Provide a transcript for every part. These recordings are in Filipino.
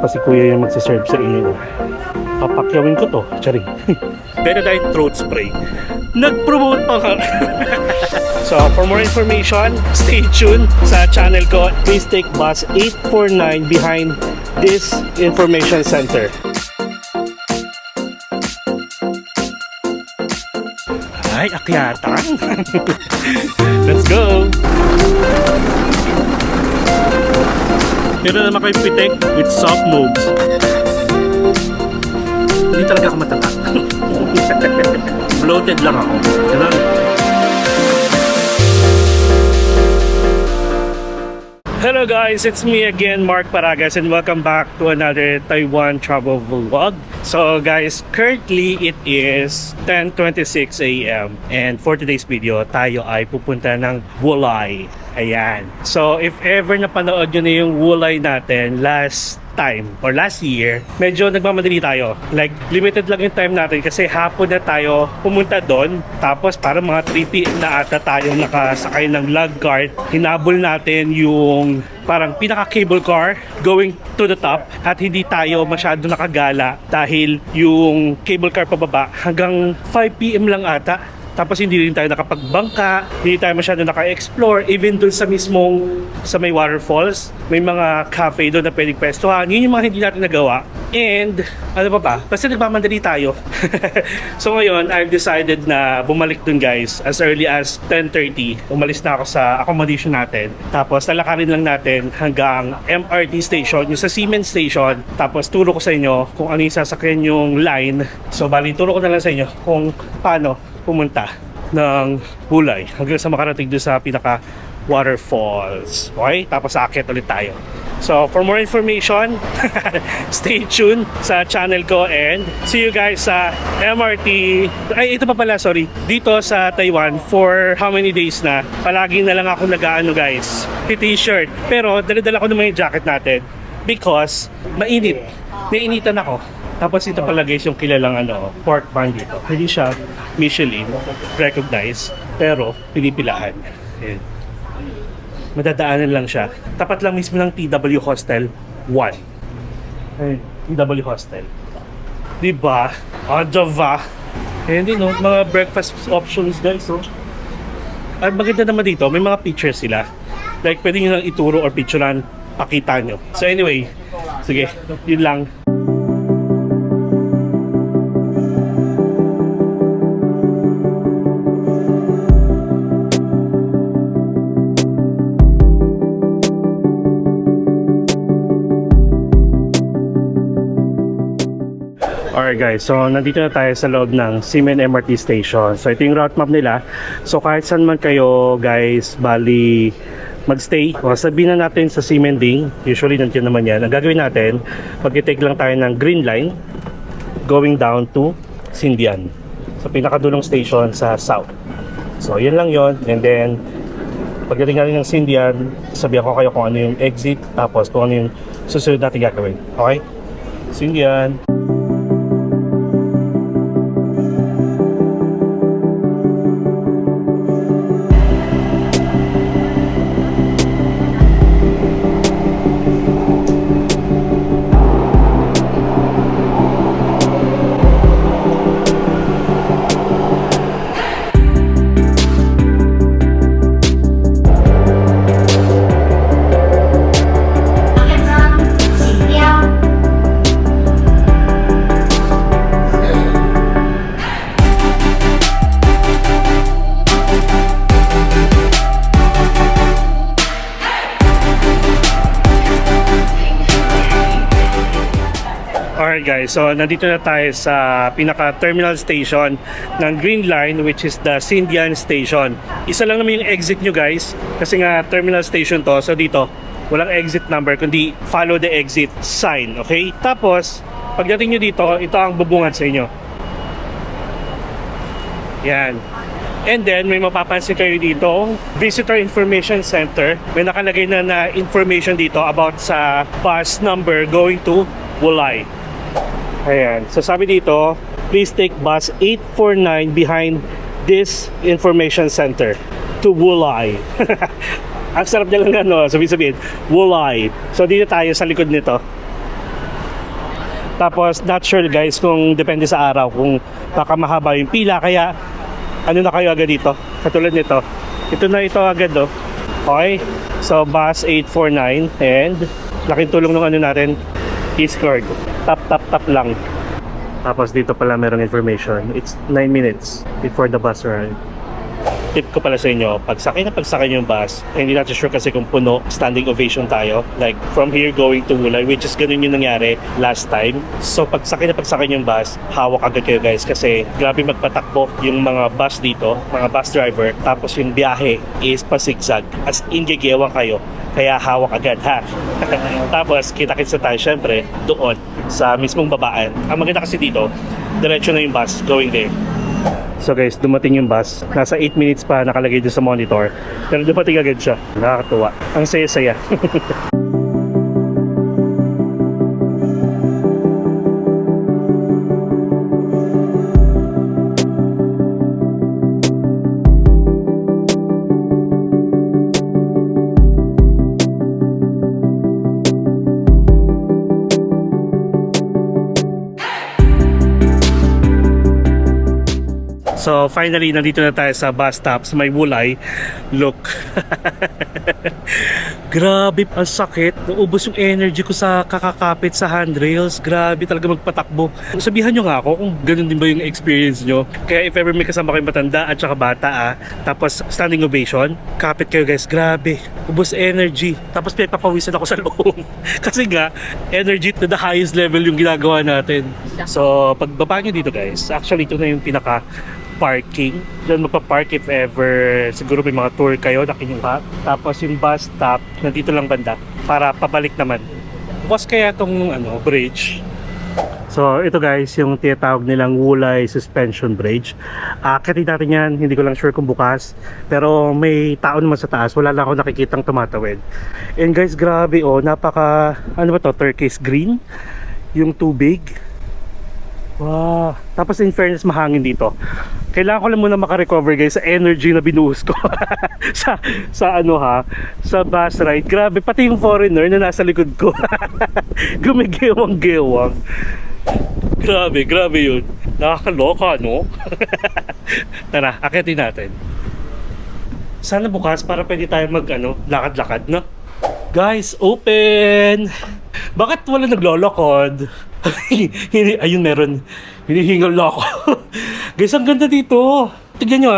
pa si kuya yung magsiserve sa inyo. Papakyawin ko to, charing. Betadine throat spray. Nag-promote pa ka. So, for more information, stay tuned sa channel ko. Please take bus 849 behind this information center. Ay, akyatan. Let's go. Meron naman kayo pitik with soft moves. Hindi talaga ako matatak. Bloated lang ako. Ganun. Hello guys, it's me again, Mark Paragas, and welcome back to another Taiwan travel vlog. So guys, currently it is 10:26 AM and for today's video, tayo ay pupunta ng Wulay. Ayan. So if ever napanood nyo na yung Wulay natin last time or last year, medyo nagmamadali tayo. Like, limited lang yung time natin kasi hapon na tayo pumunta doon. Tapos parang mga 3 PM na ata tayo nakasakay ng lug cart. Hinabol natin yung parang pinaka-cable car going to the top at hindi tayo masyado nakagala dahil yung cable car pababa hanggang 5 PM lang ata. Tapos hindi rin tayo nakapagbangka, hindi tayo masyado naka-explore, even dun sa mismong sa may waterfalls, may mga cafe doon na pwedeng pwestuhan. Yun yung mga hindi natin nagawa. And ano pa ba? Basta nagmamadali tayo. So ngayon, I've decided na bumalik dun guys as early as 10:30. Umalis na ako sa accommodation natin. Tapos lalakarin lang natin hanggang MRT station, yung sa Siemens station. Tapos turo ko sa inyo kung ano yung sasakyan yung line. So bali, turo ko na lang sa inyo kung paano pumunta ng Wulay hanggang sa makarating doon sa pinaka waterfalls. Okay? Tapos aakyat ulit tayo. So for more information, stay tuned sa channel ko and see you guys sa MRT. Ay, ito pa pala, sorry. Dito sa Taiwan for how many days na, palagi na lang ako nag-aano guys, t-shirt. Pero dala-dala ko naman yung jacket natin because mainit. Nainitan ako. Tapos ito pala guys yung kilalang pork bun dito. Hindi siya Michelin recognized pero pinipilaan. Ayan. Madadaanan lang siya. Tapat lang mismo ng TW Hostel 1. Ay, TW Hostel. Diba? Java. Ayan din mga breakfast options guys. At maganda naman dito, may mga pictures sila. Like pwede nyo lang ituro or picturean, pakita nyo. So anyway, sige, yun lang. Alright guys, so nandito na tayo sa loob ng Siemens MRT station. So ito yung route map nila. So kahit saan man kayo guys, bali magstay. O sabihin na natin sa Siemens Ding, usually nandiyan naman yan. Ang gagawin natin, pag-take lang tayo ng green line going down to Sindian. So pinakadulong station sa south. So yan lang yon. And then pagdating natin ng Sindian, sabihan ko kayo kung ano yung exit, tapos kung ano yung susunod natin gagawin. Okay? Sindian. Alright guys, so nandito na tayo sa pinaka-terminal station ng Green Line, which is the Sindian Station. Isa lang naman yung exit nyo guys, kasi nga terminal station to. So dito, walang exit number, kundi follow the exit sign, okay? Tapos, pagdating nyo dito, ito ang bubungad sa inyo. Yan. And then, may mapapansin kayo dito, Visitor Information Center. May nakalagay na information dito about sa bus number going to Wulay. Ayan. So sabi dito, please take bus 849 behind this information center to Wulay. Ang sarap niya lang sabihin, Wulay. So dito tayo sa likod nito. Tapos not sure guys kung depende sa araw kung baka mahaba yung pila, kaya ano na kayo agad dito. Katulad nito. Ito na ito agad oh. Okay. So bus 849 and laking tulong ng ano natin, Eastcard. Tap lang. Tapos dito pala merong information. It's 9 minutes before the bus arrives. Tip ko pala sa inyo, pagsakay yung bus, hindi natin sure kasi kung puno, standing ovation tayo. Like, from here going to Wulay, which is ganun yung nangyari last time. So, pagsakay yung bus, hawak agad kayo guys kasi grabe magpatakbo yung mga bus dito, mga bus driver. Tapos yung biyahe is pasigzag. As in, gigewang kayo. Kaya hawak agad ha. Tapos, kita-kits na tayo syempre doon sa mismong babaan. Ang maganda kasi dito, diretso na yung bus going there. So guys, dumating yung bus. Nasa 8 minutes pa nakalagay dyan sa monitor. Pero dumating agad siya. Nakakatuwa. Ang saya-saya. So finally, nandito na tayo sa bus stop sa may Wulay. Look. Grabe, ang sakit. Naubos yung energy ko sa kakakapit sa handrails. Grabe talaga magpatakbo. Sabihan nyo nga ako kung ganun din ba yung experience nyo. Kaya if ever may kasama kayong matanda at saka bata tapos standing ovation, kapit kayo guys. Grabe. Ubos energy. Tapos pinapapawisan ako sa loob. Kasi nga, energy to the highest level yung ginagawa natin. So pagbaba nyo dito guys, actually ito na yung pinaka parking. Diyan magpa-park if ever siguro may mga tour kayo na kinuha. Tapos yung bus stop nandito lang banda para pabalik naman. Bukas kaya tong bridge. So ito guys yung tinatawag nilang Wulay Suspension Bridge. Akitin natin yan, hindi ko lang sure kung bukas. Pero may tao naman sa taas, wala lang ako nakikitang tumatawid. And guys, grabe napaka turquoise green yung tubig. Wow. Tapos in fairness, mahangin dito. Kailangan ko lang muna makarecover guys sa energy na binuhos ko sa sa bus ride. Grabe, pati yung foreigner na nasa likod ko gumigewang-gewang. Grabe yun. Nakakaloka, no? Tara, akitin natin. Sana bukas para pwede tayo lakad-lakad, no? Guys, open! Bakit wala naglalakad? Ayun, meron. Hinihingal na ako. Guys, ang ganda dito. Tignan nyo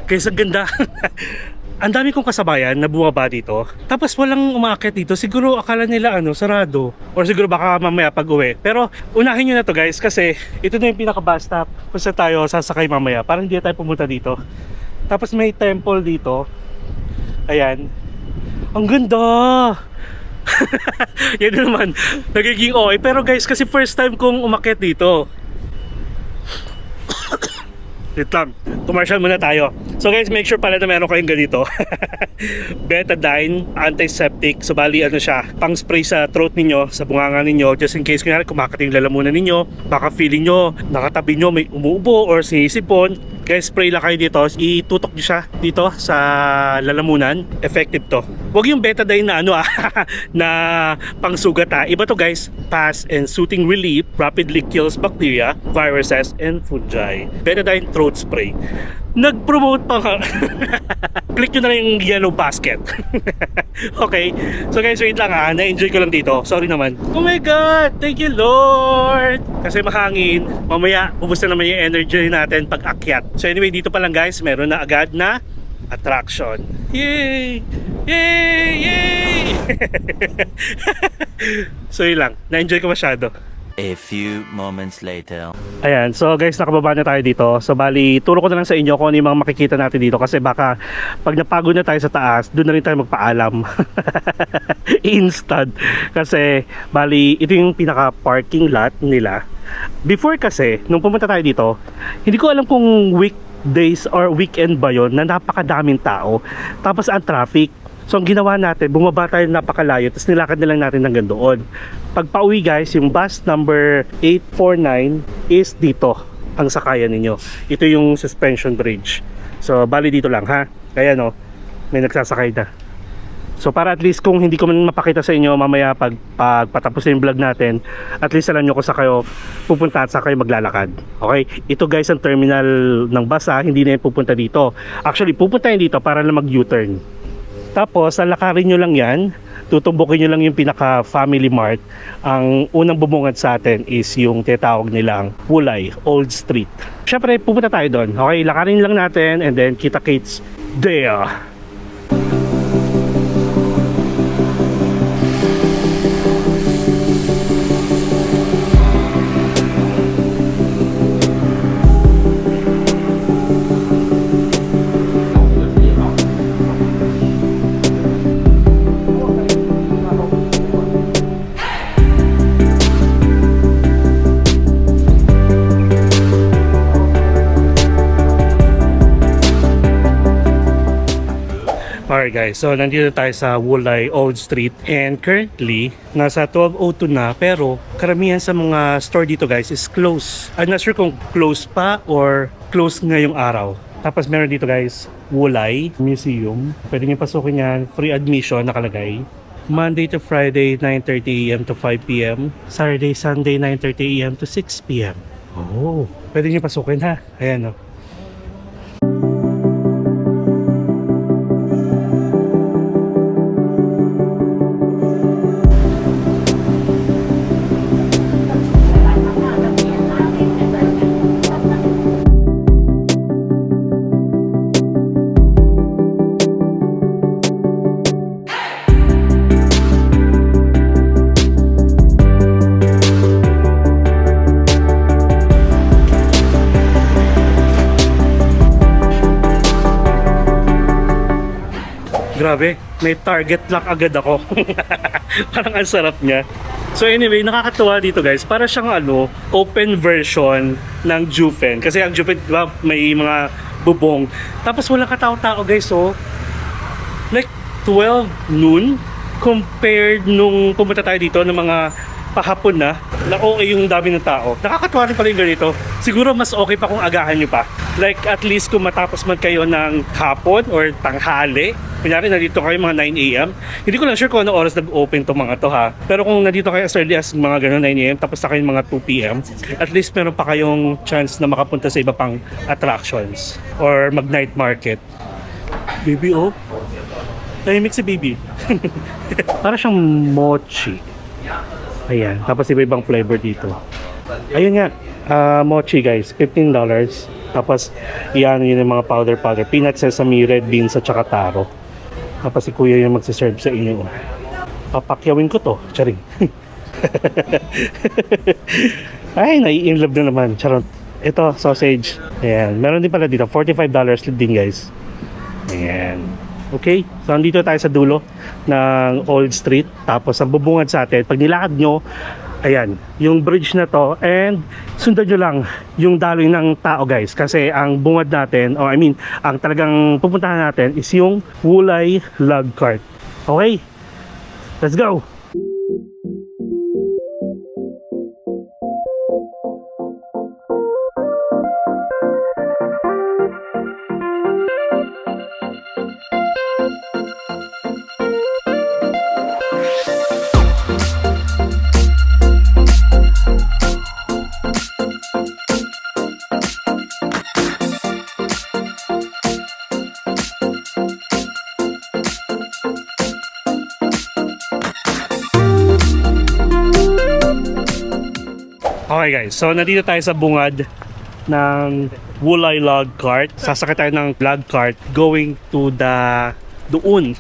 Guys, ang ganda. Ang dami kong kasabayan na bumaba dito. Tapos walang umaakyat dito. Siguro akala nila sarado. Or siguro baka mamaya pag uwi. Pero unahin nyo na to guys kasi ito na yung pinaka bus stop kung saan tayo sasakay mamaya. Parang hindi tayo pumunta dito. Tapos may temple dito. Ayan. Ang ganda. Yan naman. Nagiging okay. Pero guys, kasi first time kong umakyat dito. Wait lang, commercial muna tayo. So guys, make sure pala na meron kayong ganito. Betadine, antiseptic. So bali siya, pang spray sa throat ninyo, sa bunganga ninyo, just in case kunyari kumakating lalamunan ninyo, baka feeling nyo, nakatabi nyo may umuubo or sinisipon. Guys, spray lang kayo dito, itutok nyo siya dito sa lalamunan. Effective to. Huwag yung betadine na na pangsugat Iba to guys, fast and soothing relief, rapidly kills bacteria, viruses, and fungi. Betadine throat spray. Nag-promote pa nga. Click nyo na lang yung yellow basket. Okay, so guys, wait lang na-enjoy ko lang dito. Sorry naman. Oh my God, thank you Lord. Kasi mahangin. Mamaya, ubos na naman yung energy natin pag akyat. So anyway, dito pa lang guys, meron na agad na attraction. Yay! Yay! Yay! So yun lang, na-enjoy ko masyado. A few moments later. Ayan, so guys, nakababa na tayo dito. So bali, turo ko na lang sa inyo kung ano yung mga makikita natin dito kasi baka pag napagod na tayo sa taas, doon na rin tayo magpaalam. Instant. Kasi bali, ito yung pinaka parking lot nila. Before kasi, nung pumunta tayo dito, hindi ko alam kung weekdays or weekend ba yon na napakadaming tao. Tapos ang traffic. So ang ginawa natin, bumaba tayo napakalayo, tapos nilakad na lang natin hanggang doon. Pag pauwi guys, yung bus number 849 is dito ang sakayan ninyo. Ito yung suspension bridge. So bali dito lang ha. Kaya no, may nagsasakay na. So para at least kung hindi ko man mapakita sa inyo mamaya pag patapos na yung vlog natin, at least alam nyo kung saan kayo pupunta at saan kayo maglalakad. Okay? Ito guys ang terminal ng bus ha, hindi na yung pupunta dito. Actually pupunta yun dito para lang mag U-turn. Tapos, lalakarin nyo lang yan, tutumbukin nyo lang yung pinaka family mart. Ang unang bumungad sa atin is yung tinatawag nilang Wulay, Old Street. Syempre, pupunta tayo doon. Okay, lakarin lang natin and then kita-kits there. Alright guys, so nandito tayo sa Wulay Old Street and currently nasa 12:02 na pero karamihan sa mga store dito guys is close. I'm not sure kung close pa or close ngayong araw. Tapos meron dito guys, Wulay Museum. Pwede nyo pasukin yan, free admission nakalagay. Monday to Friday 9:30 AM to 5 PM. Saturday, Sunday 9:30 AM to 6 PM. Oh, pwede nyo pasukin ha. Ayan o. Grabe, may target lock agad ako. Parang ang sarap niya. So anyway, nakakatuwa dito guys. Para siyang open version ng Jufen. Kasi ang Jufen, diba, may mga bubong. Tapos walang katao-tao guys, so like 12 noon compared nung pumunta tayo dito ng mga pahapon na okay yung dami ng tao. Nakakatuwa rin pala yung ganito. Siguro mas okay pa kung agahan nyo pa. Like at least kung matapos man kayo ng hapon or tanghali, kunyari nandito kayo mga 9 AM, hindi ko lang sure kung ano oras nag-open to mga to ha. Pero kung nandito kayo as early as mga gano'n 9 AM, tapos na kayo mga 2 PM, at least meron pa kayong chance na makapunta sa iba pang attractions or mag-night market. Baby, oh. Tahimik si baby. Para siyang mochi. Ayan, tapos iba-ibang flavor dito. Ayun nga, mochi guys, $15. Tapos, iyan yun yung mga powder, peanut, sesame, red beans, at saka taro. Tapos si kuya yung magsiserve sa inyo. Papakyawin ko to, charing. Ay, nai-inlove na naman, charot. Ito, sausage. Ayan, meron din pala dito, $45 din guys. Ayan. Okay, so andito tayo sa dulo ng Old Street. Tapos ang bubungad sa atin, pag nilakad nyo, ayan, yung bridge na to, and sundan nyo lang yung daloy ng tao guys. Kasi ang bungad natin, or I mean, ang talagang pupuntahan natin is yung Wulay Log Cart. Okay, let's go! Okay guys, so nandito tayo sa bungad ng Wulay Log Cart. Sasakay tayo ng log cart going to the doon.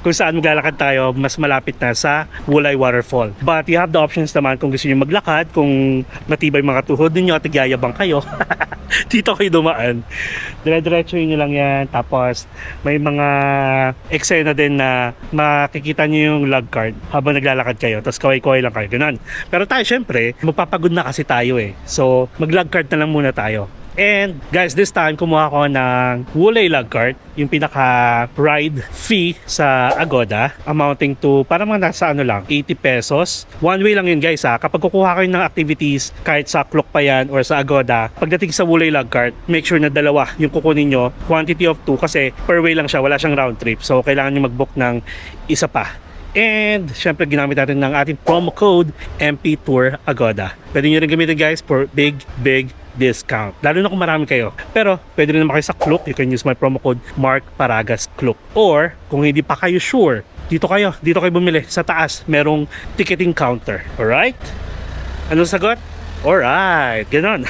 Kung saan maglalakad tayo, mas malapit na sa Wulay Waterfall. But you have the options naman kung gusto niyo maglakad, kung matibay mga tuhod ninyo at nagyayabang kayo. Dito kayo dumaan. Dire-diretso nyo lang yan. Tapos may mga eksena din na makikita nyo yung log cart habang naglalakad kayo. Tapos kaway-kaway lang kayo. Ganun. Pero tayo syempre, magpapagod na kasi tayo eh. So mag-log cart na lang muna tayo. And guys, this time kumuha ko ng Wulay log cart, yung pinaka ride fee sa Agoda, amounting to parang mga nasa ano lang, 80 pesos. One way lang yun guys ha. Kapag kukuha kayo ng activities, kahit sa Klook pa yan or sa Agoda, pagdating sa Wulay log cart, make sure na dalawa yung kukunin nyo, quantity of 2 kasi per way lang siya, wala siyang round trip. So kailangan nyo mag-book ng isa pa. And syempre ginamit natin ng ating promo code MP Tour Agoda. Pwede nyo rin gamitin guys for big discount. Lalo na kung marami kayo. Pero pwede rin naman kayo sa Klook. You can use my promo code Mark Paragas Klook. Or kung hindi pa kayo sure, dito kayo bumili. Sa taas, merong ticketing counter. Alright? Anong sagot? Alright, ganon.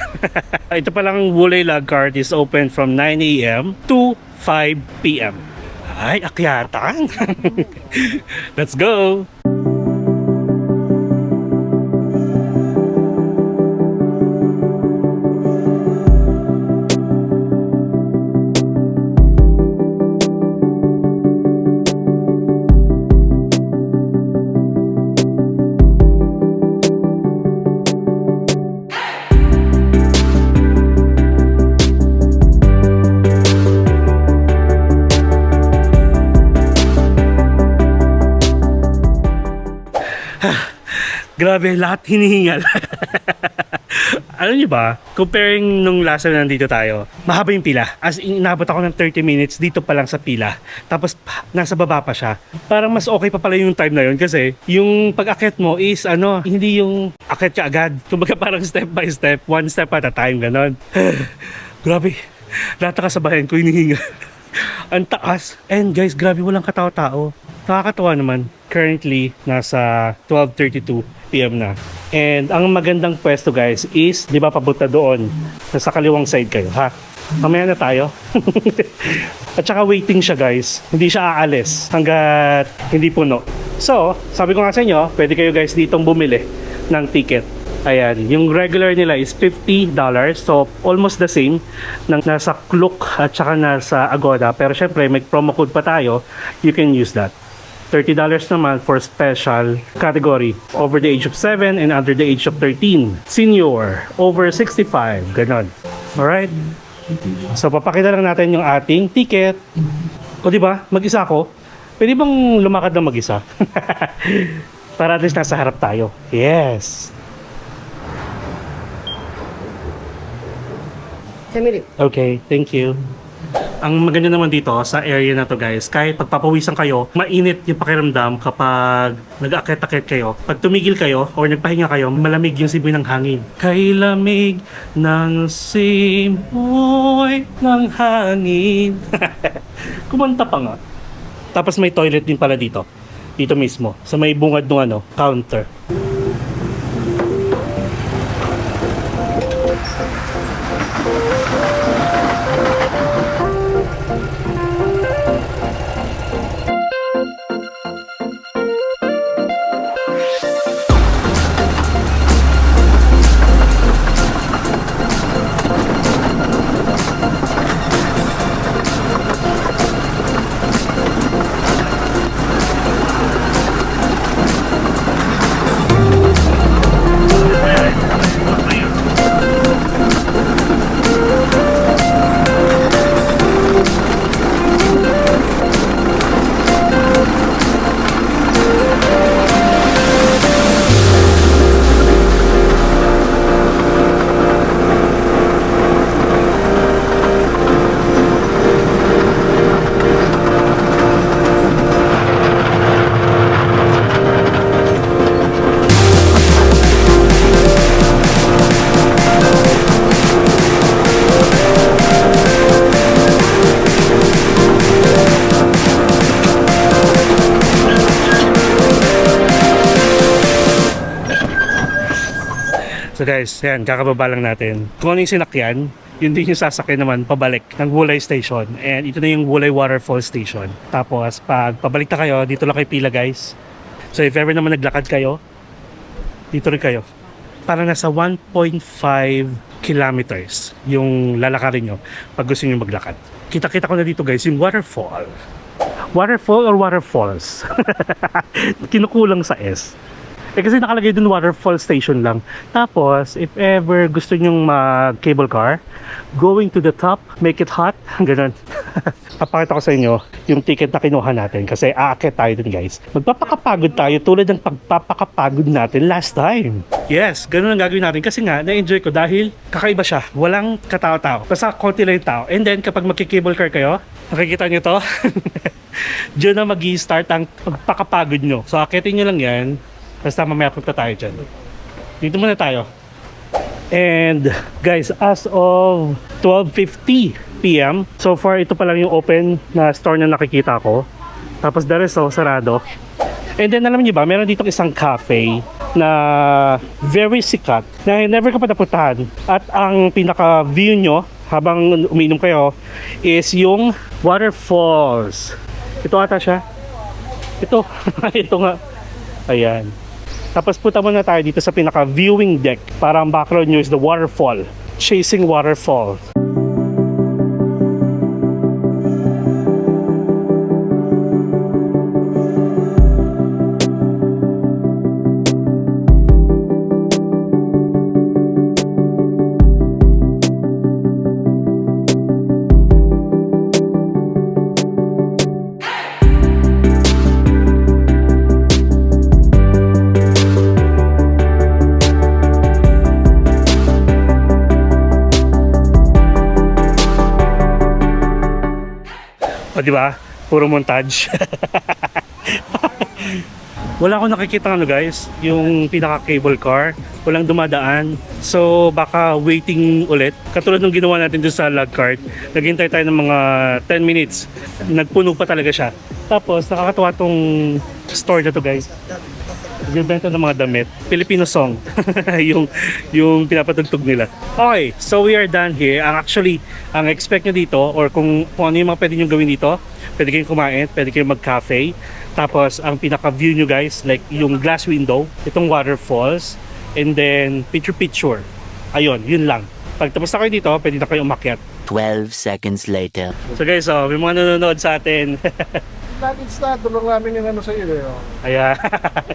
Ito palang Wulay log cart is open from 9 a.m. to 5 p.m. Ay, akyatang. Let's go! Grabe, lahat hinihingal. Alam niyo ba, comparing nung last time na nandito tayo, mahaba yung pila. As in, inabot ako ng 30 minutes dito pa lang sa pila. Tapos, nasa baba pa siya. Parang mas okay pa pala yung time na yun kasi yung pag-akit mo is hindi yung akit ka agad. Kumbaga parang step by step, one step at a time, ganon. Grabe, lahat na kasabayan ko hinihingal. Ang taas. And guys, grabe, walang katao-tao. Nakakatawa naman. Currently, nasa 12:32 p.m. na. And ang magandang pwesto guys is, di ba papunta doon? Nasa kaliwang side kayo, ha? Mamaya na tayo. At saka waiting siya guys. Hindi siya aalis hanggat hindi puno. So, sabi ko nga sa inyo, pwede kayo guys ditong bumili ng ticket. Ayan, yung regular nila is $50. So, almost the same ng nasa Klook at saka nasa Agoda. Pero syempre, may promo code pa tayo. You can use that. $30 naman for special category. Over the age of 7 and under the age of 13. Senior, over 65. Ganon. Alright? So, papakita lang natin yung ating ticket. O, diba? Mag-isa ako. Pwede bang lumakad ng mag-isa? Para at least nasa harap tayo. Yes. Okay, thank you. Ang maganda naman dito sa area na to guys, kahit pagpapawisan kayo, mainit yung pakiramdam kapag nag-akit-akit kayo. Pag tumigil kayo or nagpahinga kayo, malamig yung simoy ng hangin. Kay lamig ng simoy ng hangin. Kumanta pa nga. Tapos may toilet din pala dito. Dito mismo, sa may bungad ng counter. So guys, yan, kakababa lang natin. Kung ano yung sinakyan, yun din yung sasakyan naman pabalik ng Wulay Station. And ito na yung Wulay Waterfall Station. Tapos pag pabalik na kayo, dito lang kayo pila guys. So if ever naman naglakad kayo, dito rin kayo. Para nasa 1.5 kilometers yung lalakarin nyo pag gusto nyo maglakad. Kita-kita ko na dito guys yung waterfall. Waterfall or waterfalls? Kinukulang sa S. Kasi nakalagay dun waterfall station lang. Tapos, if ever gusto nyong mag-cable car, going to the top, make it hot, ganun. Papakita ko sa inyo yung ticket na kinuha natin kasi aakyat tayo dun guys. Magpapakapagod tayo tulad ng pagpapakapagod natin last time. Yes, ganun ang gagawin natin kasi nga, na-enjoy ko dahil kakaiba siya. Walang katao-tao. Basta konti lang yung tao. And then, kapag magki-cable car kayo, nakikita nyo to? Diyan na mag-i-start ang pagpakapagod nyo. So, akyatin nyo lang yan. Basta mamaya punta tayo dyan. Dito muna tayo. And guys, as of 12:50 PM, so far ito pa lang yung open na store na nakikita ko. Tapos the rest, sarado. And then alam niyo ba, meron dito isang cafe na very sikat na never ka pa napuntahan. At ang pinaka view nyo habang umiinom kayo is yung waterfalls. Ito ata siya. Ito. Ito nga. Ayan. Tapos punta muna tayo dito sa pinaka viewing deck para ang background nyo is the waterfall. Chasing waterfall. O, di ba? Puro montage. Wala akong nakikita guys, yung pinaka cable car, walang dumadaan. So baka waiting ulit. Katulad ng ginawa natin doon sa log cart, naghintay tayo ng mga 10 minutes. Nagpuno pa talaga siya. Tapos nakakatuwa tong store na to guys. Nagbibenta ng mga damit. Filipino song. yung pinapatugtog nila. Okay, so we are done here. Ang expect nyo dito, or kung ano yung mga pwede nyo gawin dito, pwede kayong kumain, pwede kayong mag-cafe. Tapos, ang pinaka-view nyo guys, like yung glass window, itong waterfalls, and then picture-picture. Ayun, yun lang. Pag tapos na kayo dito, pwede na kayo umakyat. 12 seconds later. So guys, may mga nanonood sa atin. Nuggets na, tulong namin yung ano sa iyo. Ayan.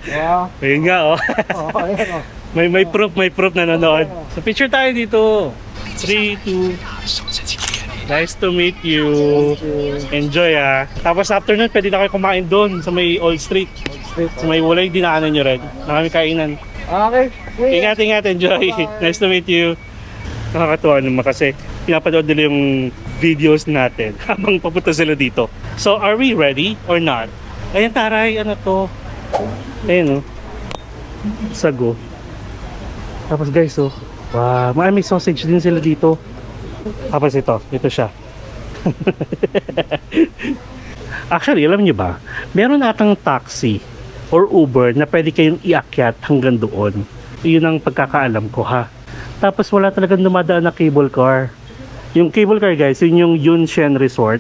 Yeah. Ayun nga, oh. Oh, ayan, oh. May proof na nanonood. So picture tayo dito. 3, 2. Nice to meet you. Enjoy Tapos after nun, pwede na kayo kumain doon sa may Old Street. Sa may Wulay, dinaanan nyo rin. Nakami kainan. Okay. Ingat, enjoy. Nice to meet you. Nakakatuwa naman kasi pinapanood nila yung videos natin habang papunta sila dito. So, are we ready or not? Ayan, taray, ano to? Ayan, sago. Tapos guys, wow, may sausage din sila dito. Tapos ito siya. Actually, alam niyo ba, meron atang taxi or Uber na pwede kayong iakyat hanggang doon. Yun ang pagkakaalam ko Tapos wala talagang dumadaan na cable car. Yung cable car guys, yun yung Yunshen Resort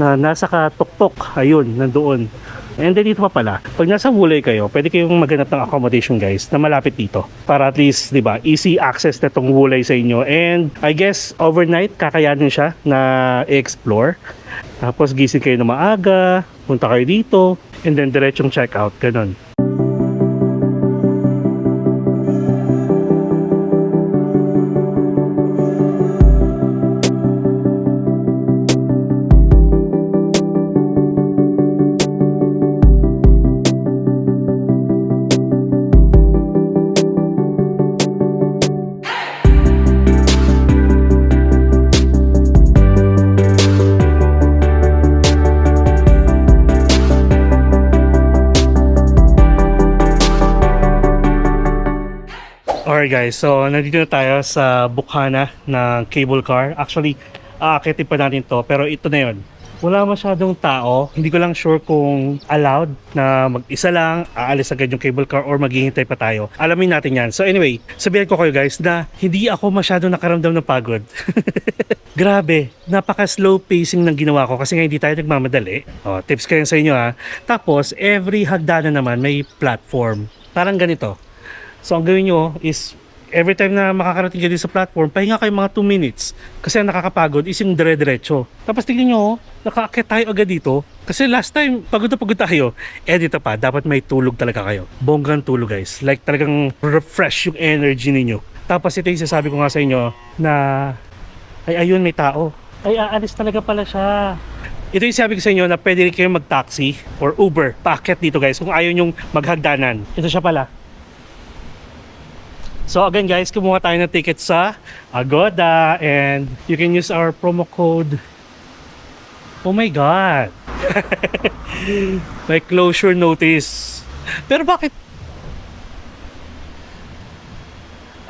na nasa katuktok, ayun, nandoon. And then dito pa pala, pag nasa Wulay kayo, pwede kayong maghanap ng accommodation guys na malapit dito. Para at least, di ba, easy access na itong Wulay sa inyo. And I guess overnight, kakayanin siya na i-explore. Tapos gising kayo na maaga, punta kayo dito, and then diretsong check out, ganun. Alright guys, so nandito na tayo sa bukana ng cable car. Actually, aakitin pa natin to, pero ito na yun. wala masyadong tao. Hindi ko lang sure kung allowed na mag-isa lang, aalis agad yung cable car or maghihintay pa tayo. Alamin natin yan. So anyway, sabihin ko kayo guys na hindi ako masyadong nakaramdam ng pagod. Grabe, napaka-slow pacing ng ginawa ko kasi nga hindi tayo nagmamadali. Oh, tips ko yan sa inyo ha. Tapos, every hagdanan naman may platform. Parang ganito. So ang gawin nyo is every time na makakarating kayo sa platform, pahinga kayo mga 2 minutes. Kasi ang nakakapagod is yung dire-diretso. Tapos tingnan nyo, nakaakyat tayo agad dito. Kasi last time, pagod na pagod tayo. Dito pa, dapat may tulog talaga kayo. Bonggang tulog guys. Like talagang refresh yung energy ninyo. Tapos ito yung sasabi ko nga sa inyo na, ay ayun may tao. Ay aalis talaga pala siya. Ito yung sabi ko sa inyo na pwede rin kayo mag-taxi or Uber. Paakyat dito guys kung ayaw nyong maghagdanan. Ito siya pala. So again guys, kumuha tayo ng ticket sa Agoda and you can use our promo code. Oh my god. May closure notice. Pero bakit?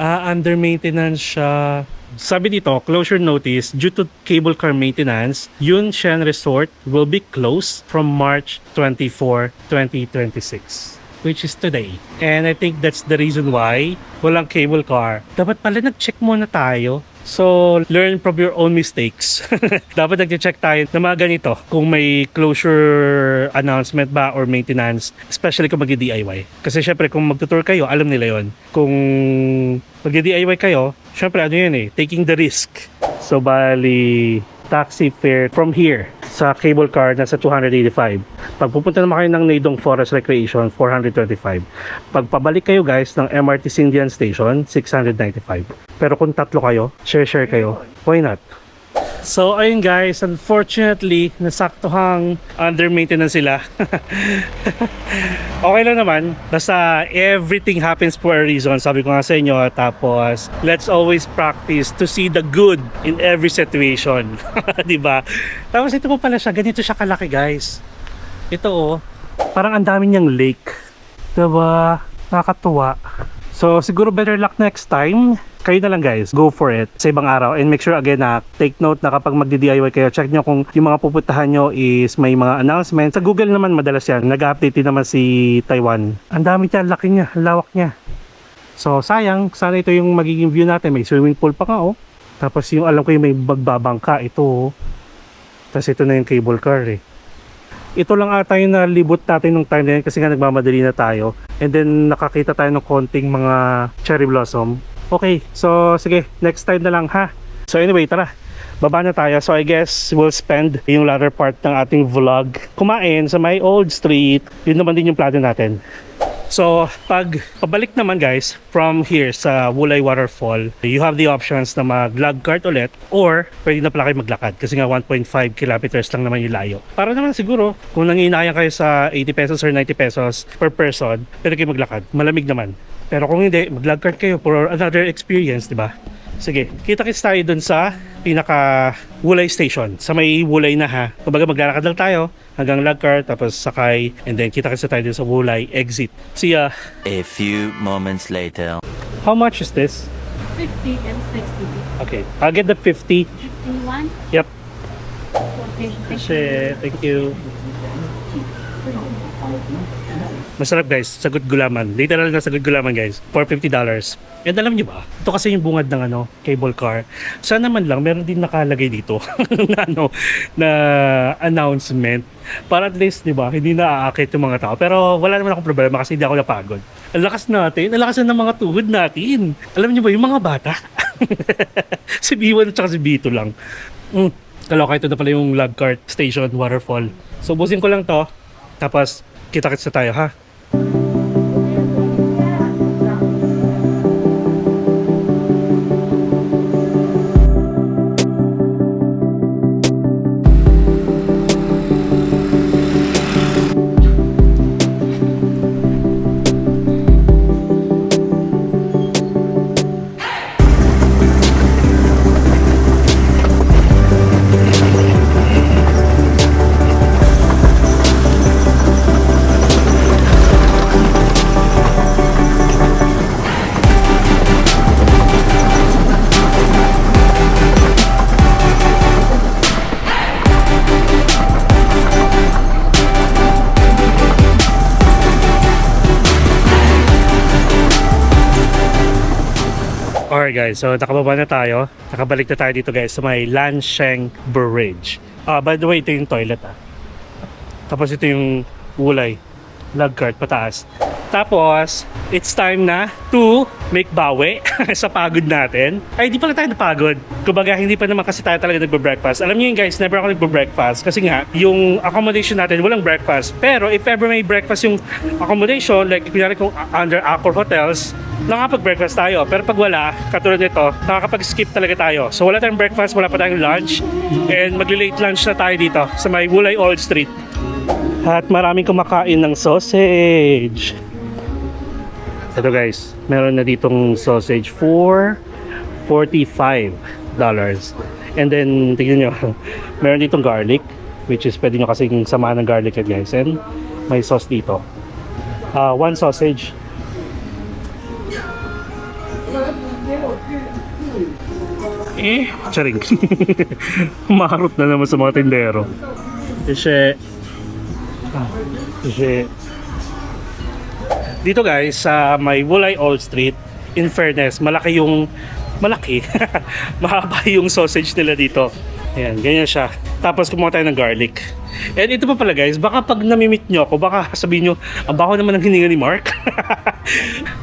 Under maintenance siya. Sabi dito, closure notice due to cable car maintenance, Yun Shen Resort will be closed from March 24, 2026. Which is today. And I think that's the reason why walang cable car. Dapat pala nag-check muna tayo. So, learn from your own mistakes. Dapat nag-check tayo na mga ganito kung may closure announcement ba or maintenance, especially kung mag-DIY. Kasi syempre kung magtutour kayo, alam nila yon. Kung mag-DIY kayo, syempre ano yun taking the risk. So, bali, taxi fare from here sa cable car nasa 285. Pag pupunta naman kayo ng Neidong Forest Recreation, 425. Pag pabalik kayo guys ng MRT Sindian Station, 695. Pero kung tatlo kayo, share kayo, why not? So ayun guys, unfortunately nasaktuhang under maintenance sila. Okay lang naman, basta everything happens for a reason, sabi ko nga sa inyo. Tapos let's always practice to see the good in every situation. Diba? Tapos ito po pala siya, ganito siya kalaki guys. Ito parang ang dami niyang lake. Diba? Nakakatuwa. So siguro better luck next time. Kayo na lang guys, go for it sa ibang araw. And make sure again na take note na kapag magdi-DIY kayo, check nyo kung yung mga pupuntahan nyo is may mga announcements. Sa Google naman madalas yan, nag-update din naman si Taiwan. Ang dami niya, laki niya, lawak niya. So sayang, sana ito yung magiging view natin. May swimming pool pa nga Tapos yung alam ko yung may magbabangka, ito Tapos ito na yung cable car Ito lang ata yung nalibot natin nung time na yun kasi nga nagmamadali na tayo. And then nakakita tayo ng konting mga cherry blossom. Okay, so sige, next time na lang ha. So anyway, tara, baba na tayo. So I guess we'll spend yung latter part ng ating vlog kumain sa my old street. Yun naman din yung plano natin. So pag pabalik naman guys from here sa Wulay Waterfall, you have the options na mag-log cart ulit or pwede na pala kayo maglakad kasi nga 1.5 kilometers lang naman yung layo. Para naman siguro kung nanginayang kayo sa 80 pesos or 90 pesos per person, pwede kayo maglakad. Malamig naman. Pero kung hindi, mag-log cart kayo for another experience, di ba? Sige, kita-kits tayo dun sa pinaka Wulay Station. Sa may Wulay na ha. Kumbaga maglalakad lang tayo hanggang log cart, tapos sakay, and then kita-kits tayo dun sa Wulay exit. See ya! A few moments later. How much is this? 50 and 60. Okay, I'll get the 50. 51? Yep. Okay. Shit, thank you. Masarap guys, sagot gulaman. Literal na sagot gulaman guys. For $50. And alam nyo ba? Ito kasi yung bungad ng cable car. Sana man lang meron din nakalagay dito na announcement. Para at least, di ba, hindi na aakit yung mga tao. Pero wala naman akong problema kasi hindi ako napagod. Ang lakas natin, ang lakas na ng mga tuhod natin. Alam nyo ba, yung mga bata? Si B1 at si B2 lang. Kaloka, ito na pala yung log cart station waterfall. So busin ko lang to. Tapos kita-kits na tayo ha. Okay guys, so nakababa na tayo. Nakabalik na tayo dito guys sa may Lansheng Bridge. By the way, ito yung toilet Tapos ito yung ulay. Log cart pataas. Tapos, it's time na to make bawi sa pagod natin. Ay, di pala tayo napagod. Kumbaga, hindi pa naman kasi tayo talaga nagbe-breakfast. Alam niyo yun guys, never ako nagbe-breakfast. Kasi nga, yung accommodation natin, walang breakfast. Pero if ever may breakfast yung accommodation, like kunyari kung under Accor Hotels, nakakapag-breakfast tayo. Pero pag wala, katulad nito, nakakapag-skip talaga tayo. So wala tayong breakfast, wala pa tayong lunch. And magli-late lunch na tayo dito sa may Wulay Old Street. At maraming kumakain ng sausage. Ito guys, meron na ditong sausage for $45. And then, tignan nyo, meron ditong garlic, which is pwede nyo kasing samahan ng garlic guys. And may sauce dito. One sausage. Charing. Maharot na naman sa mga tindero. Kasi dito guys sa may Wulay Old Street, in fairness, malaki mahaba yung sausage nila dito. Ayan, ganyan siya. Tapos kumuha tayo ng garlic. And ito pa pala guys, baka pag namimit nyo ako, baka sabihin nyo, ang baho naman ng hininga ni Mark.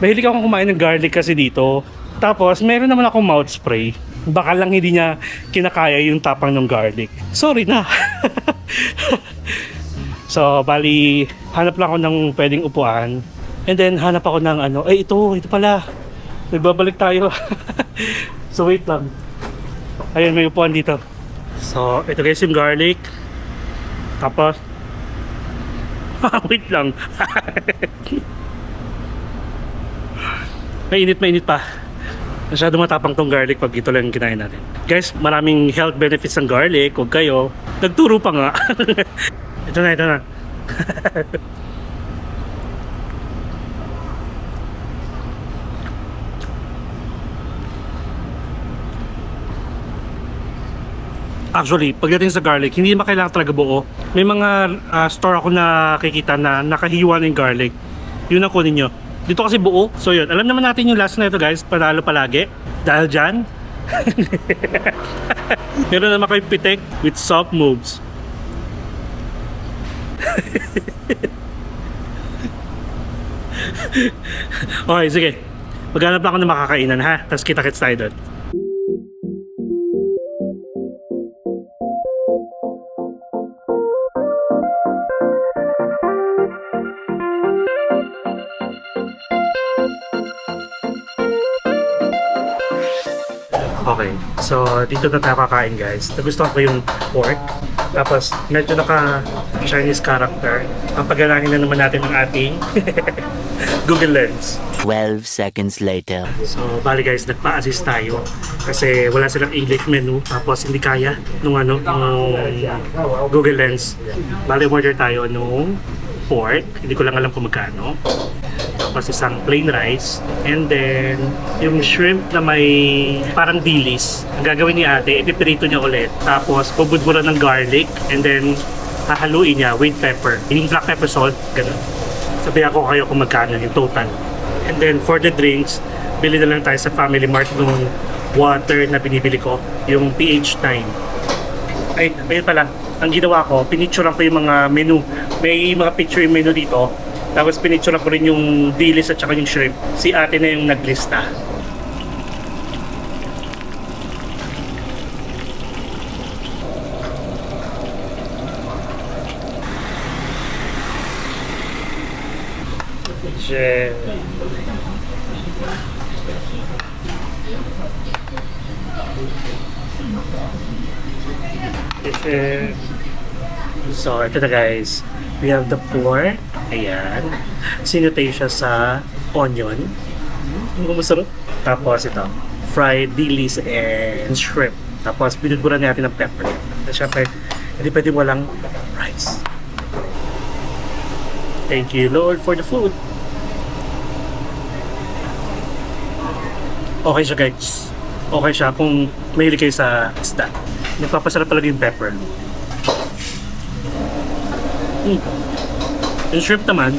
Mahilig akong kumain ng garlic kasi dito. Tapos meron naman akong mouth spray. Baka lang hindi niya kinakaya yung tapang ng garlic. Sorry na. So, bali, hanap lang ako ng pwedeng upuan. And then, hanap ako ng ano. Ay, ito pala. Nagbabalik tayo. So, wait lang. Ayun, may upuan dito. So, ito guys yung garlic. Tapos, wait lang. Mainit pa. Masyado matapang tong garlic pag ito lang yung kinain natin. Guys, maraming health benefits ng garlic. Huwag kayo. Nagturo pa nga. Ito na. Actually, pagdating sa garlic, hindi naman kailangan talaga buo. May mga store ako na nakikita na nakahiwa ng garlic. Yun ang kunin nyo. Dito kasi buo. So yun, alam naman natin yung last na ito guys. Panalo palagi. Dahil dyan, meron naman kayo pitik with soft moves. Okay, sige. Maghanap lang ako ng makakainan ha. Tapos kita-kits tayo doon. Okay, so dito na tayo kakain guys. Nagustuhan ko yung pork. Tapos medyo naka-Chinese character. Ang pagganahin na naman natin ng ating Google Lens. 12 seconds later. So bali guys, nagpa-assist tayo. Kasi wala silang English menu. Tapos hindi kaya nung Google Lens. Bali order tayo nung pork. Hindi ko lang alam kung magkano. Tapos isang plain rice, and then yung shrimp na may parang dilis. Ang gagawin ni ate, ipipirito niya ulit. Tapos bubudburan ng garlic, and then hahaluin niya with pepper. Yung black pepper salt, ganun. Sabi ako kayo kung magkano yung total. And then for the drinks, bili na lang tayo sa Family Mart nung water na binibili ko, yung pH 9. Ay, ayun pala. Ang ginawa ko, pinicturean ko yung mga menu. May mga picture yung menu dito. Tapos pinicturean ko rin yung dilis at saka yung shrimp. Si ate na yung naglista. Shit. So, ito na guys. We have the pork. Ayan. Sinutay siya sa onion. Masarap. Tapos ito, fried dilis and shrimp. Tapos binudburan natin ng pepper. At syempre, hindi pwede walang rice. Thank you Lord for the food. Okay siya guys. Okay siya kung mahilig kayo sa isda. Nagpapasarap talaga yung pepper. Yung shrimp naman,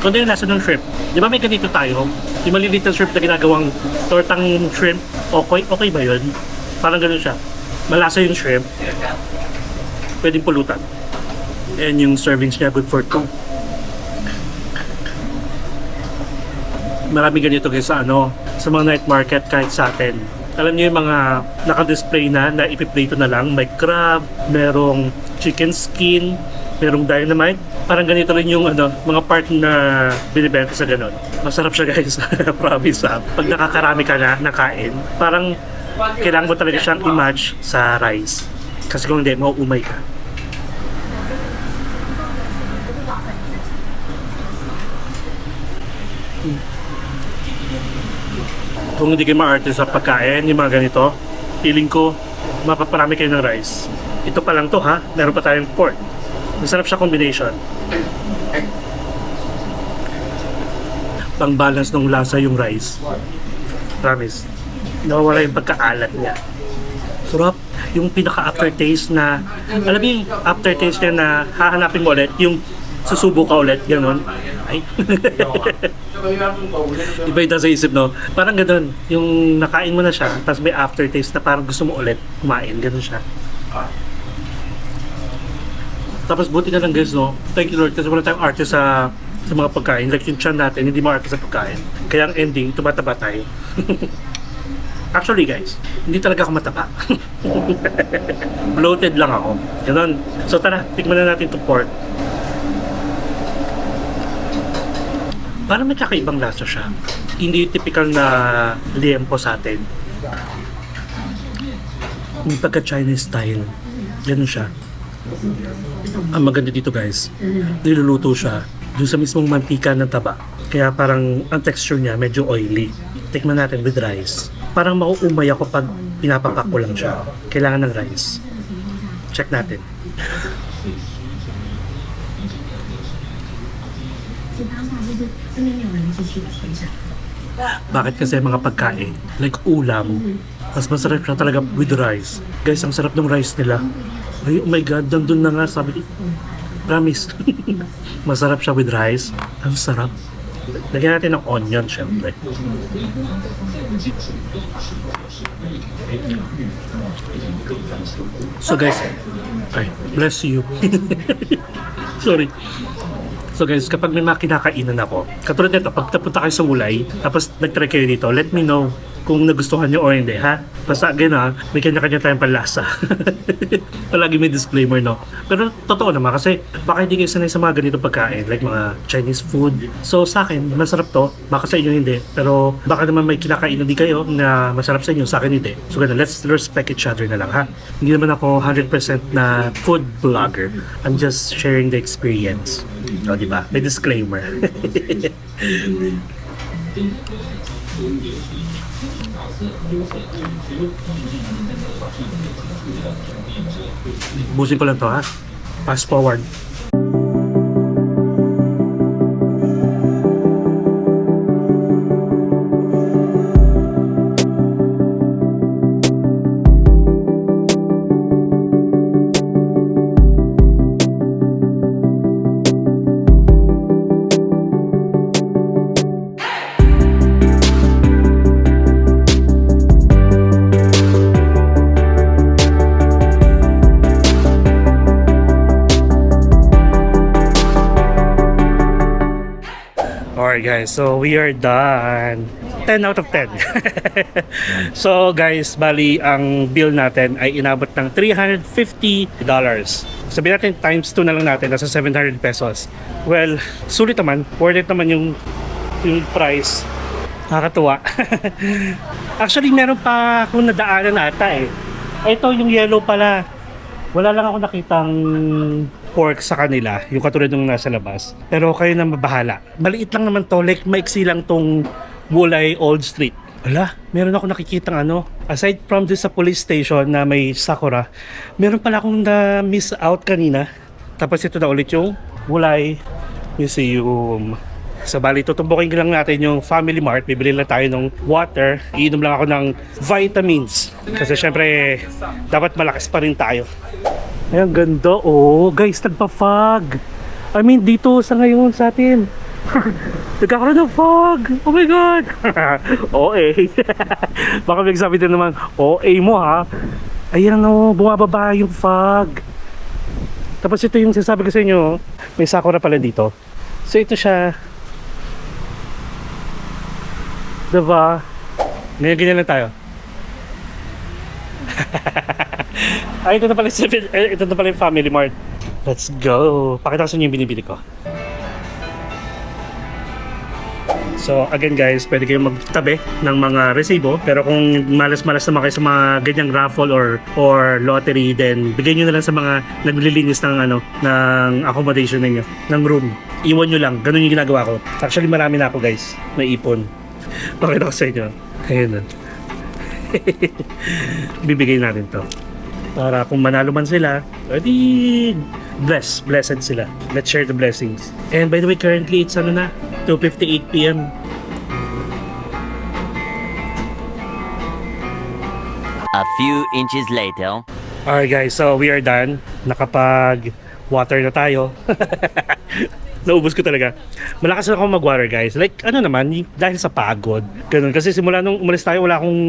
Kundi yung lasa ng shrimp. Di ba may ganito tayo? Yung maliliit na shrimp na ginagawang tortang shrimp. Okay ba yun? Parang ganun siya. Malasa yung shrimp. Pwedeng pulutan. And yung servings niya good for 2. Marami ganito guys sa sa mga night market kahit sa atin. Alam niyo yung mga naka-display na ipiprito na lang. May crab, merong chicken skin, merong dynamite. Parang ganito rin yung mga part na binibenta sa ganun. Masarap siya guys. Promise ha. Pag nakakarami ka na nakain, parang kailangan mo talaga siyang i-match sa rice. Kasi kung hindi, mauumay ka. Kung hindi kayo ma-artist sa pagkain, yung mga ganito, feeling ko, mapaparami kayo ng rice. Ito pa lang to ha, meron pa tayong pork. Masarap siya combination. Pang-balance ng lasa yung rice. Promise. Nawawala yung pagkaalat niya. Sarap. Yung pinaka-aftertaste na, alam mo yung aftertaste niya na hahanapin mo ulit, yung susubo ka ulit, gano'n. Ay. Iba yung sa isip, no? Parang gano'n. Yung nakain mo na siya, tapos may aftertaste na parang gusto mo ulit kumain. Gano'n siya. Tapos buti na lang guys, no? Thank you Lord kasi wala tayong artist sa mga pagkain. Like yung chan natin, hindi mo artist sa pagkain. Kaya ang ending, tumataba tayo. Actually guys, hindi talaga ako mataba. Bloated lang ako. Ganun. So tara, tikman na natin itong pork. Parang may kakaibang lasa siya. Hindi yung typical na liempo sa atin. Yung pagka-Chinese style. Ganun siya. Ang maganda dito guys, niluluto siya doon sa mismong mantika ng taba. Kaya parang ang texture niya medyo oily. Tikman natin with rice. Parang mauumay ako pag pinapapak ko lang siya. Kailangan ng rice. Check natin. Bakit kasi mga pagkain, like ulam, mas masarap siya talaga with rice. Guys, ang sarap ng rice nila. Ay, oh my God, nandun na nga, sabi ko. Promise. Masarap siya with rice. Ang sarap. Lagyan natin ng onion, syempre. So guys, ay, bless you. Sorry. So guys, kapag may mga kinakainan ako, katulad nito, pag napunta kayo sa Ulay, tapos nag-try kayo dito, let me know kung nagustuhan nyo o hindi, ha? Basta gano'n, may kanya-kanya tayong panlasa. Palagi may disclaimer, no? Pero totoo naman, kasi baka hindi kayo sanay sa mga ganitong pagkain, like mga Chinese food. So sa akin, masarap to, baka sa inyo hindi. Pero baka naman may kinakainan din kayo na masarap sa inyo, sa akin hindi. So gano'n, let's respect each other na lang, ha? Hindi naman ako 100% na food vlogger. I'm just sharing the experience. O, diba? May disclaimer. Busin ko lang to ha. Fast forward. Alright guys, so we are done. 10 out of 10. So guys, bali ang bill natin ay inabot ng $350. Sabihin natin times 2 na lang natin, nasa 700 pesos. Well, sulit naman, worth it naman yung price. Nakakatuwa. Actually, meron pa akong nadaanan ata eh. Ito yung yellow pala. Wala lang ako nakitang pork sa kanila, yung katulad ng nasa labas. Pero kayo na mabahala. Maliit lang naman to, like maiksi lang tong Wulay Old Street. Wala, meron ako nakikitang aside from this sa police station na may Sakura, meron pala akong na-miss out kanina. Tapos ito na ulit yung Wulay Museum. So bali, tutumbukin lang natin yung Family Mart. Bibili lang tayo ng water. Iinom lang ako ng vitamins. Kasi syempre, dapat malakas pa rin tayo. Ay, ang ganda. Oh, guys, nagpa-fog. I mean, dito sa ngayon sa atin. Nagkakaroon ng fog! Oh my God! OA. Baka magsabi din naman, OA mo ha. Ayan o, bumababa yung fog. Tapos ito yung sinasabi ko sa inyo, may sakura pala dito. So ito siya. Diba? Ngayon ganyan lang tayo. Ay, ito na pala yung Family Mart. Let's go! Pakita ko sa inyo yung binibili ko. So again guys, pwede kayong magtabi ng mga resibo. Pero kung malas-malas naman kayo sa mga ganyang raffle or lottery, then bigay nyo na lang sa mga naglilinis ng ng accommodation ninyo, ng room. Iwan nyo lang, ganun yung ginagawa ko. Actually marami na ako guys, may ipon. Pakita ko sa inyo. Ayun na. Bibigay natin to. Para kung manalo man sila, edi blessed sila. Let's share the blessings. And by the way, currently it's 2:58 PM. A few inches later. Alright guys, so we are done. Nakapag water na tayo. Naubos ko talaga. Malakas na ako mag-water guys. Like dahil sa pagod. Ganun. Kasi simula nung umalis tayo, wala akong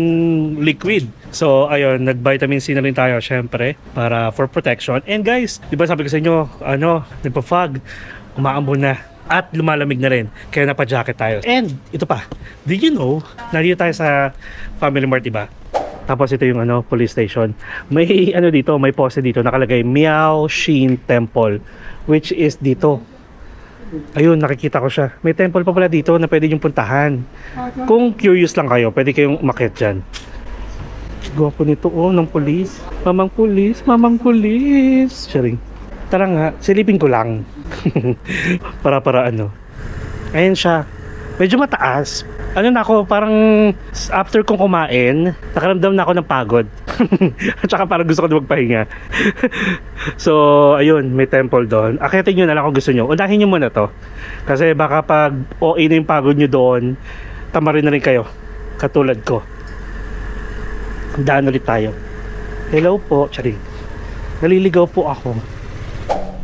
liquid. So ayun, nag-vitamin C na rin tayo syempre para for protection. And guys, di ba sabi ko sa inyo, nagpa-fog, umaambon na. At lumalamig na rin. Kaya napa-jacket tayo. And ito pa, did you know, nandito tayo sa Family Mart, diba? Tapos ito yung police station. May dito, may poste dito nakalagay Miao Shin Temple, which is dito. Ayun, nakikita ko siya. May temple pa pala dito na pwede yung puntahan. Kung curious lang kayo, pwede kayong umakyat dyan. Gwapo nito ng police. Mamang police. Sharing. Tara nga, silipin ko lang. para Ayan siya. Medyo mataas. Parang after kong kumain, nakaramdam na ako ng pagod. At saka parang gusto ko na magpahinga. So, ayun, may temple doon. Akyatin nyo na lang kung gusto nyo. Unahin nyo muna to. Kasi baka pag OA na yung pagod nyo doon, tamarin na rin kayo. Katulad ko. Daan ulit tayo. Hello po. Charing. Naliligaw po ako.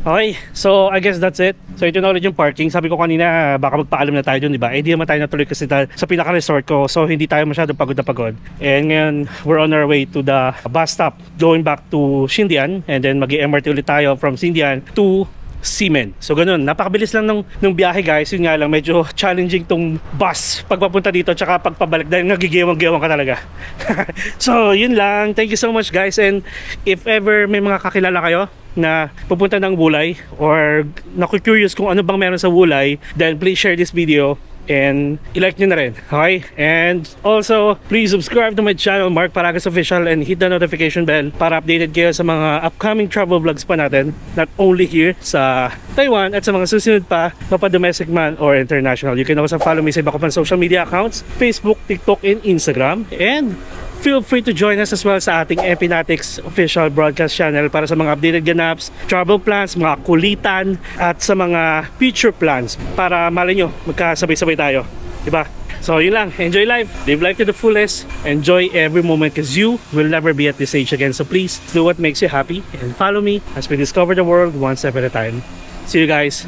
Okay, so I guess that's it. So ito na ulit yung parking. Sabi ko kanina baka magpaalam na tayo dun, di ba? Eh di naman tayo natuloy kasi sa pinaka-resort ko. So hindi tayo masyadong pagod na pagod. And ngayon, we're on our way to the bus stop going back to Xindian. And then mag-MRT ulit tayo from Xindian to Ximen. So ganun, napakabilis lang ng biyahe guys. Yun nga lang, medyo challenging tong bus pagpapunta dito tsaka pagpabalik dahil nagigewang-gewang ka talaga. So yun lang, thank you so much guys. And if ever may mga kakilala kayo na pupunta ng Wulay or naku-curious kung ano bang meron sa Wulay, then please share this video and i-like nyo na rin, okay? And also, please subscribe to my channel, Mark Paragas Official, and hit the notification bell para updated kayo sa mga upcoming travel vlogs pa natin, not only here sa Taiwan at sa mga susunod pa, mapa-domestic man or international. You can also follow me sa iba ko pang social media accounts, Facebook, TikTok, and Instagram. And feel free to join us as well sa ating Epinatics official broadcast channel para sa mga updated ganaps, travel plans, mga kulitan, at sa mga future plans para malay nyo, magkasabay-sabay tayo. Diba? So yun lang, enjoy life, live life to the fullest, enjoy every moment because you will never be at this age again. So please do what makes you happy and follow me as we discover the world one step at a time. See you guys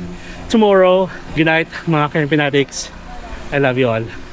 tomorrow. Good night mga Epinatics. I love you all.